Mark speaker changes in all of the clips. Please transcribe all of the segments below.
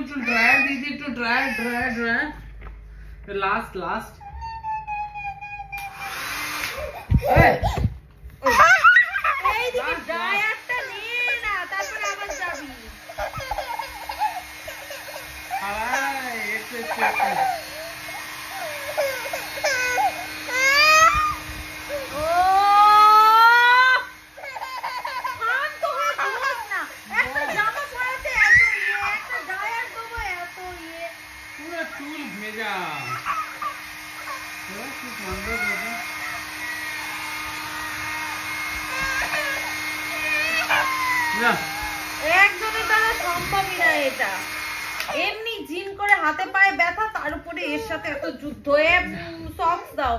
Speaker 1: चूल ड्रायर दीदी तो ड्रायर लास्ट
Speaker 2: একজনের দ্বারা সম্ভবই না এটা। এমনি জিন করে হাতে পায়ে ব্যথা, তার উপরে এর সাথে এত যুদ্ধ। সক্স দাও।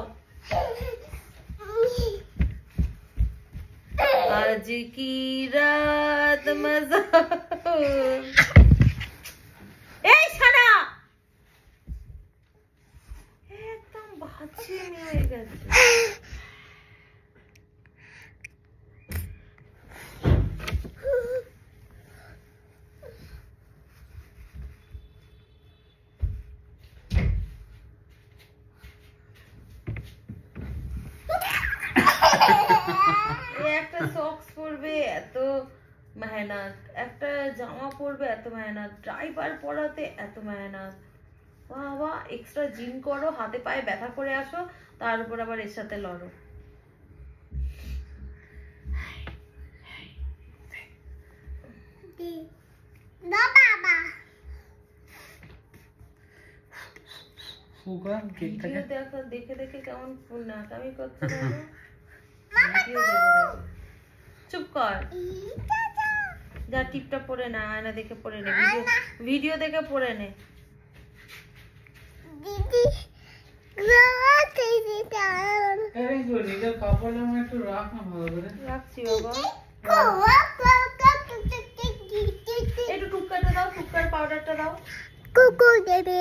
Speaker 2: আজ কি রাত মজা। এই শানা একদম বাজে হয়ে গেছে। একটা সক্স পরবে এত মেহনত, একটা জামা পরবে এত মেহনত, ড্রাইভার পরাতে এত মেহনত, বাবা এক্সট্রা জিম করো, হাতে পায়ে ব্যথা করে আসো, তার উপর আবার এর সাথে লড়ো। দেখে দেখে কেমন নাকামি করছে। চুপ কর, যা টিপটা পরে না, আয়না দেখে পরে নে, ভিডিও দেখে পরে নে। রাখছি বাবা, একটু টুকটাটা দাও, টুকটার পাউডারটা দাও। দেবে